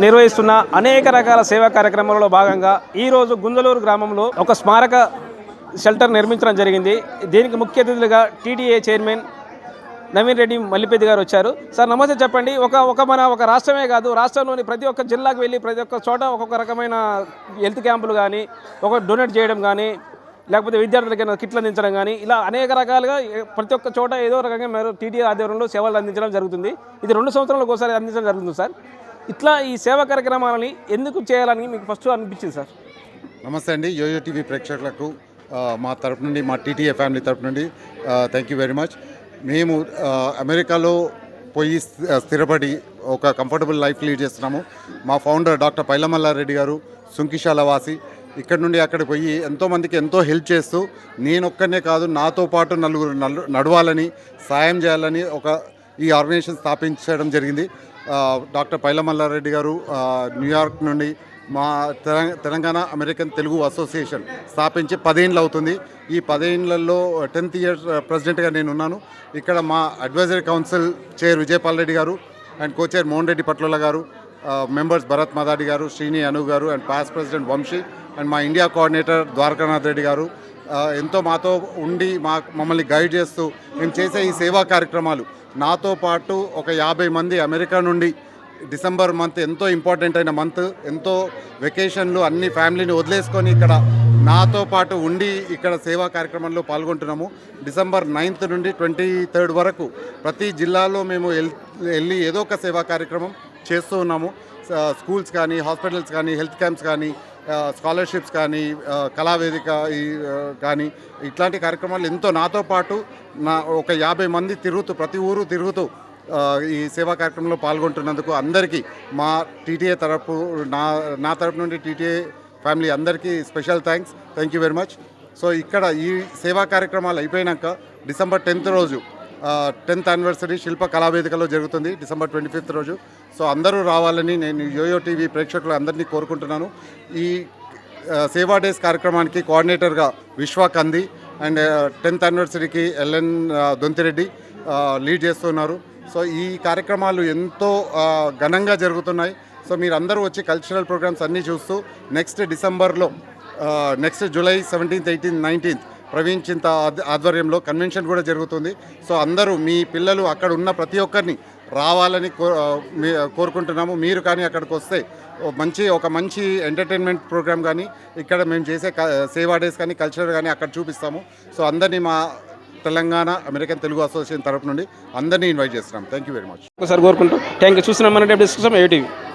నిర్వహిస్తున్న అనేక రకాల సేవా కార్యక్రమాలలో భాగంగా ఈరోజు గుంజలూరు గ్రామంలో ఒక స్మారక షెల్టర్ నిర్మించడం జరిగింది. దీనికి ముఖ్య అతిథులుగా టీటీఏ చైర్మన్ నవీన్ రెడ్డి మల్లిపెద్ది గారు వచ్చారు. సార్ నమస్తే, చెప్పండి. ఒక రాష్ట్రమే కాదు, రాష్ట్రంలోని ప్రతి ఒక్క జిల్లాకు వెళ్ళి ప్రతి ఒక్క చోట ఒక్కొక్క రకమైన హెల్త్ క్యాంపులు కానీ, ఒక డొనేట్ చేయడం కానీ, లేకపోతే విద్యార్థులకైనా కిట్లు అందించడం కానీ, ఇలా అనేక రకాలుగా ప్రతి ఒక్క చోట ఏదో రకంగా మీరు టీటీఏ ఆధ్వర్యంలో సేవలు అందించడం జరుగుతుంది. ఇది 2 సంవత్సరాలకు ఒకసారి అందించడం జరుగుతుంది సార్. ఇట్లా ఈ సేవా కార్యక్రమాలని ఎందుకు చేయాలని మీకు ఫస్ట్ అనిపించింది సార్? నమస్తే అండి, యోయో టీవీ ప్రేక్షకులకు మా తరపు నుండి, మా టీటీఏ ఫ్యామిలీ తరపు నుండి థ్యాంక్ యూ వెరీ మచ్. మేము అమెరికాలో పోయి స్థిరపడి ఒక కంఫర్టబుల్ లైఫ్ లీడ్ చేస్తున్నాము. మా ఫౌండర్ డాక్టర్ పైలమల్లారెడ్డి గారు సుంకిశాల వాసి. ఇక్కడ నుండి అక్కడికి పోయి ఎంతోమందికి ఎంతో హెల్ప్ చేస్తూ, నేను ఒక్కనే కాదు నాతో పాటు నలుగురు నడవాలని, సాయం చేయాలని ఈ ఆర్గనైజేషన్ స్థాపించడం జరిగింది. డాక్టర్ పైలమల్లారెడ్డి గారు న్యూయార్క్ నుండి మా తెలంగాణ అమెరికన్ తెలుగు అసోసియేషన్ స్థాపించి 10 ఏళ్ళు అవుతుంది. ఈ 10 ఏళ్లలో 10th ఇయర్ ప్రెసిడెంట్గా నేను ఉన్నాను. ఇక్కడ మా advisory council chair Vijayapal Reddy garu and co chair Mohan Reddy Patlola garu, members Bharat Madadi garu, Srini Anu garu and past president Vamshi and మా ఇండియా కోఆర్డినేటర్ ద్వారకానాథ్ రెడ్డి గారు ఎంతో మాతో ఉండి మమ్మల్ని గైడ్ చేస్తూ మేము చేసే ఈ సేవా కార్యక్రమాలు. నాతో పాటు ఒక 50 మంది అమెరికా నుండి, డిసెంబర్ మంత్ ఎంతో ఇంపార్టెంట్ అయిన మంత్, ఎంతో వెకేషన్లు అన్ని ఫ్యామిలీని వదిలేసుకొని ఇక్కడ నాతో పాటు ఉండి ఇక్కడ సేవా కార్యక్రమంలో పాల్గొంటున్నాము. డిసెంబర్ 9th నుండి 23rd వరకు ప్రతి జిల్లాలో మేము వెళ్ళి ఏదో ఒక సేవా కార్యక్రమం చేస్తూ ఉన్నాము. స్కూల్స్ కానీ, హాస్పిటల్స్ కానీ, హెల్త్ క్యాంప్స్ కానీ, స్కాలర్షిప్స్ కానీ, కళావేదిక కానీ, ఇట్లాంటి కార్యక్రమాలు ఎంతో నాతో పాటు ఒక 50 మంది ప్రతి ఊరు తిరుగుతూ ఈ సేవా కార్యక్రమంలో పాల్గొంటున్నందుకు అందరికీ మా టీటీఏ తరపు, నా తరపు నుండి టీటీఏ ఫ్యామిలీ అందరికీ special thank you very much. So ఇక్కడ ఈ సేవా కార్యక్రమాలు అయిపోయినాక డిసెంబర్ 10th రోజు 10th యానివర్సరీ శిల్ప కళావేదికలో జరుగుతుంది, డిసెంబర్ 25th రోజు. సో అందరూ రావాలని నేను యోయో టీవీ ప్రేక్షకులు అందరినీ కోరుకుంటున్నాను. ఈ సేవా డేస్ కార్యక్రమానికి కోఆర్డినేటర్గా విశ్వ కంది అండ్ 10th యానివర్సరీకి ఎల్ఎన్ దొంతిరెడ్డి లీడ్ చేస్తున్నారు. సో ఈ కార్యక్రమాలు ఎంతో ఘనంగా జరుగుతున్నాయి. సో మీరు అందరూ వచ్చి కల్చరల్ ప్రోగ్రామ్స్ అన్నీ చూస్తూ next July 17th, 18th, 19th Praveen చింత ఆధ్వర్యంలో కన్వెన్షన్ కూడా జరుగుతుంది. సో అందరూ మీ పిల్లలు అక్కడ ఉన్న ప్రతి ఒక్కరిని రావాలని కోరుకుంటున్నాము. మీరు కానీ అక్కడికి వస్తే ఒక మంచి ఎంటర్టైన్మెంట్ ప్రోగ్రామ్ కానీ, ఇక్కడ మేము చేసే సేవా డేస్ కానీ, కల్చర్ కానీ అక్కడ చూపిస్తాము. సో అందరినీ మా తెలంగాణ అమెరికన్ తెలుగు అసోసియేషన్ తరపు నుండి అందరినీ ఇన్వైట్ చేస్తున్నాం. Thank you very much. ఒకసారి కోరుకుంటాం. Thank you. చూస్తున్నాం మన డిస్కషన్ యోయో టీవీ.